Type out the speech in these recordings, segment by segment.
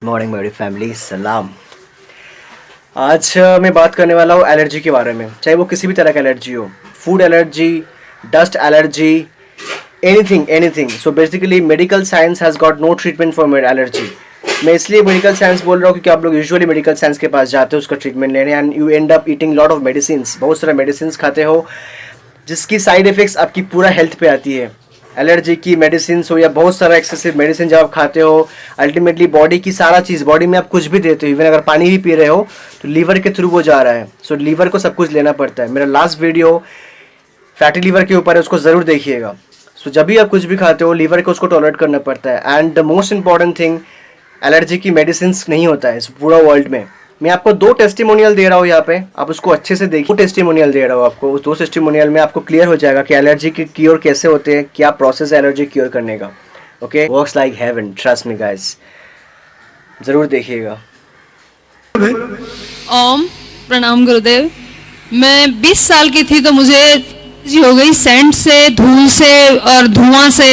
Morning मेरी family सलाम। आज मैं बात करने वाला हूँ एलर्जी के बारे में, चाहे वो किसी भी तरह का एलर्जी हो, food allergy, dust allergy, anything anything. So basically medical science has got no treatment for allergy. मैं इसलिए मेडिकल साइंस बोल रहा हूँ क्योंकि आप लोग यूजुअली मेडिकल साइंस के पास जाते हो उसका ट्रीटमेंट लेने, and you and up eating lot of medicine. बहुत सारे मेडिसिन खाते हो जिसकी साइड इफ़ेक्ट्स आपकी पूरा हेल्थ पे आती है। एलर्जी की मेडिसिन हो या बहुत सारा एक्सेसिव मेडिसिन जब आप खाते हो, अल्टीमेटली बॉडी की सारा चीज़, बॉडी में आप कुछ भी देते हो, इवन अगर पानी भी पी रहे हो तो लीवर के थ्रू वो जा रहा है। सो लीवर को सब कुछ लेना पड़ता है। मेरा लास्ट वीडियो फैटी लीवर के ऊपर है, उसको ज़रूर देखिएगा। सो जब भी आप कुछ भी खाते हो लीवर को उसको टॉलरेट करना पड़ता है। And the most important thing, allergy की मेडिसिन नहीं होता है इस पूरा वर्ल्ड में। मैं आपको 2 टेस्टिमोनियल दे रहा हूँ यहाँ पे, आप उसको अच्छे से देखिए। 2 टेस्टिमोनियल दे रहा हूँ आपको, उस 2 टेस्टिमोनियल में आपको क्लियर हो जाएगा कि एलर्जी के क्योर कैसे होते हैं, क्या प्रोसेस है एलर्जी क्योर करने का। Okay, works like heaven, trust me guys, जरूर देखिएगा। ओम प्रणाम गुरुदेव। मैं 20 साल की थी तो मुझे एलर्जी हो गई सेंट से, धूल से और धुआं से,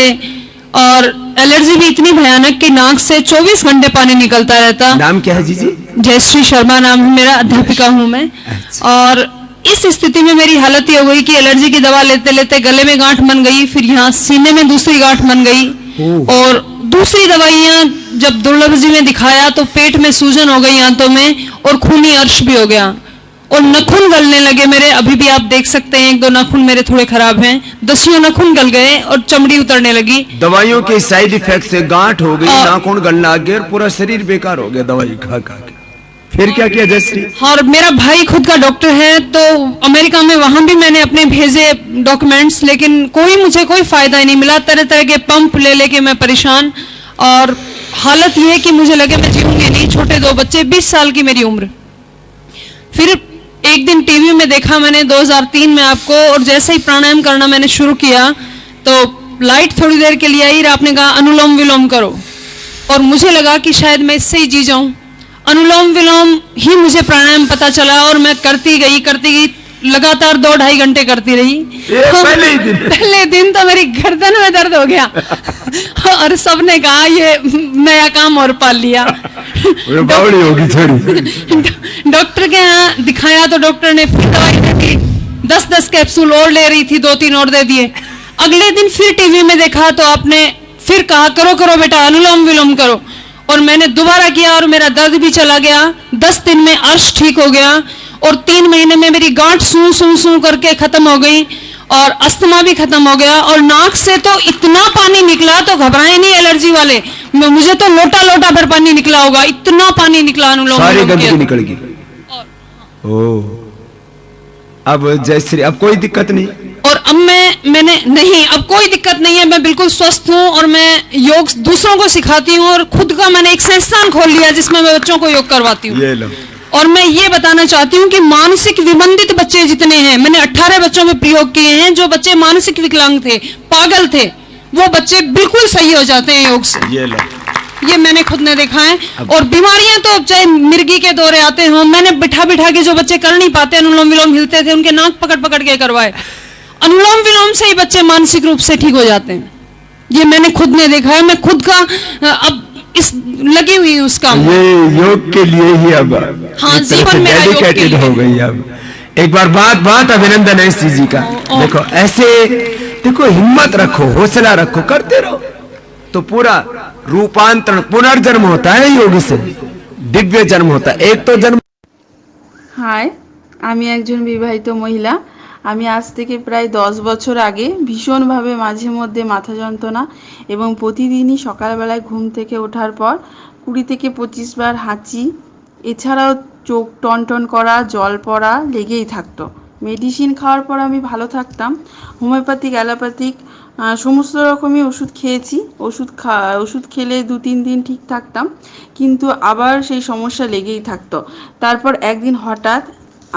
और एलर्जी भी इतनी भयानक कि नाक से 24 घंटे पानी निकलता रहता। नाम क्या है जी? जयश्री शर्मा नाम है मेरा, अध्यापिका हूँ मैं। और इस स्थिति में मेरी हालत ये हो गई कि एलर्जी की दवा लेते लेते गले में गांठ बन गई, फिर यहाँ सीने में दूसरी गांठ बन गई, और दूसरी दवाइयाँ जब दुर्लभ जी में दिखाया तो पेट में सूजन हो गई आंतों में, और खूनी अर्श भी हो गया, और नाखून गलने लगे मेरे। अभी भी आप देख सकते हैं 1-2 नाखून मेरे थोड़े खराब हैं, 10 नाखून गल गए और चमड़ी उतरने लगी। दवाइयों के साइड इफेक्ट से गांठ हो गई, नाखून गलना आ गया और पूरा शरीर बेकार हो गया दवाई खा खा के। फिर क्या किया जयश्री? और मेरा भाई खुद का डॉक्टर है, तो अमेरिका में वहां भी मैंने अपने भेजे डॉक्यूमेंट्स, लेकिन मुझे कोई फायदा ही नहीं मिला। तरह तरह के पंप ले लेके मैं परेशान, और हालत यह है कि मुझे लगे मैं जीऊंगी नहीं। छोटे 2 बच्चे, 20 साल की मेरी उम्र। फिर एक दिन टीवी में देखा मैंने 2003 में आपको, और जैसे ही प्राणायाम करना मैंने शुरू किया तो लाइट थोड़ी देर के लिए आई, आपने कहा अनुलोम विलोम करो, और मुझे लगा कि शायद मैं इससे ही जी जाऊं। अनुलोम विलोम ही मुझे प्राणायाम पता चला, और मैं करती गई लगातार 2-2.5 घंटे करती रही। पहले दिन तो मेरी गर्दन में दर्द हो गया और सबने कहा ये नया काम और पाल लिया। डॉक्टर के यहाँ दिखाया तो डॉक्टर ने फिर दवाई दे दी, 10-10 कैप्सूल और ले रही थी, 2-3 और दे दिए। अगले दिन फिर टीवी में देखा तो आपने फिर कहा करो बेटा अनुलोम विलोम करो, और मैंने दोबारा किया और मेरा दर्द भी चला गया। 10 दिन में अर्श ठीक हो गया, और 3 महीने में मेरी गांठ सू करके खत्म हो गई, और अस्थमा भी खत्म हो गया। और नाक से तो इतना पानी निकला तो घबराए नहीं एलर्जी वाले, मुझे तो लोटा भर पानी निकला होगा, इतना पानी निकला अनुलोम सारी विलोम गंदगी निकल गई। अब जयश्री अब कोई दिक्कत नहीं? और अब मैंने नहीं, अब कोई दिक्कत नहीं है, मैं बिल्कुल स्वस्थ हूँ, और मैं योग दूसरों को सिखाती हूँ, और खुद का मैंने एक संस्थान खोल लिया जिसमें मैं बच्चों को योग करवाती हूँ। और मैं ये बताना चाहती हूँ कि मानसिक विबंधित बच्चे जितने हैं, मैंने 18 बच्चों में प्रयोग किए हैं, जो बच्चे मानसिक विकलांग थे, पागल थे, वो बच्चे बिल्कुल सही हो जाते हैं योग से। ये मैंने खुद ने देखा है। और बीमारियां तो चाहे मिर्गी के दौरे आते हों, मैंने बिठा के जो बच्चे कर नहीं पाते, अनुलोम विलोम हिलते थे, उनके नाक पकड़ के करवाए। अनुलोम विलोम से ही बच्चे मानसिक रूप से ठीक हो जाते हैं। ये मैंने खुद ने देखा है, मैं खुद का अब इस लगी हुई हूँ उस काम में। ये योग के लिए ही अब हाँ, जीवन मेरा योग के लिए हो गई। अब एक बार बात अभिनंदन है इस चीज का। देखो ऐसे, देखो हिम्मत रखो, हौसला रखो, करते रहो तो पूरा रूपांतरण, पुनर्जन्म होता है योग से, दिव्य जन्म होता है। एक तो जन्म। हाय, আমি একজন বিবাহিত মহিলা। আমি আজ থেকে প্রায় 10 বছর আগে ভীষণভাবে মাঝে মধ্যে মাথা যন্ত্রণা এবং প্রতিদিনই সকালবেলায় ঘুম থেকে ওঠার পর 20 থেকে 25 বার হাঁচি, এছাড়াও চোখ টনটন করা, জল পড়া লেগেই থাকতো। মেডিসিন খাওয়ার পর আমি ভালো থাকতাম, হোমিওপ্যাথিক অ্যালোপ্যাথিক সমস্ত রকমই ওষুধ খেয়েছি। ওষুধ খেলে 2-3 দিন ঠিক থাকতাম, কিন্তু আবার সেই সমস্যা লেগেই থাকতো। তারপর একদিন হঠাৎ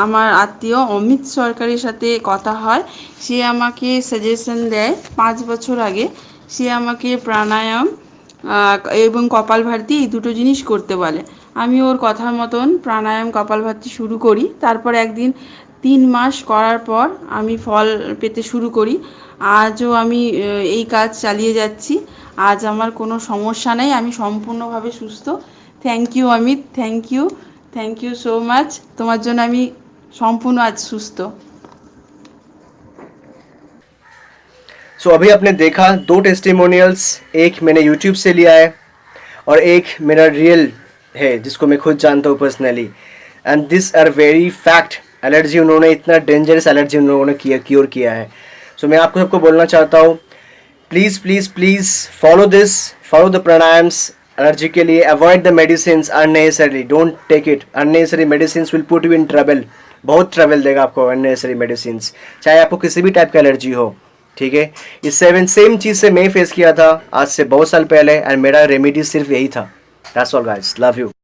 আমার আত্মীয় অমিত সরকারের সাথে কথা হয়। সে আমাকে সাজেশন দেয় 5 বছর আগে। সে আমাকে প্রাণায়াম এবং কপালভাতি এই দুটো জিনিস করতে বলে। আমি ওর কথার মতন প্রাণায়াম কপালভাতি শুরু করি। তারপর একদিন 3 মাস করার পর আমি ফল পেতে শুরু করি। আজও আমি এই কাজ চালিয়ে যাচ্ছি। আজ আমার কোনো সমস্যা নেই, আমি সম্পূর্ণভাবে সুস্থ। Thank you Amit, thank you so much. তোমার জন্য আমি সম্পূর্ণ আজ সুস্থ। सो अभी आपने देखा 2 टेस्टिमोनियल्स, एक मैंने यूट्यूब से लिया है और एक मेरा रियल है जिसको मैं खुद जानता हूँ personally, and this are very fact. Allergy उन्होंने इतना डेंजरस एलर्जी उन्होंने क्योर किया है। सो मैं आपको सबको बोलना चाहता हूँ, please please please follow this, follow the प्राणायाम्स एलर्जी के लिए। Avoid the medicine unnecessary, don't take it. Unnecessary medicine will put you in trouble, बहुत ट्रबल देगा आपको अननेसेसरी मेडिसिन, चाहे आपको किसी भी टाइप का एलर्जी हो। ठीक है, इस सेम चीज़ से मैं फेस किया था आज से बहुत साल पहले, एंड मेरा रेमेडी सिर्फ यही था। That's all guys, love you.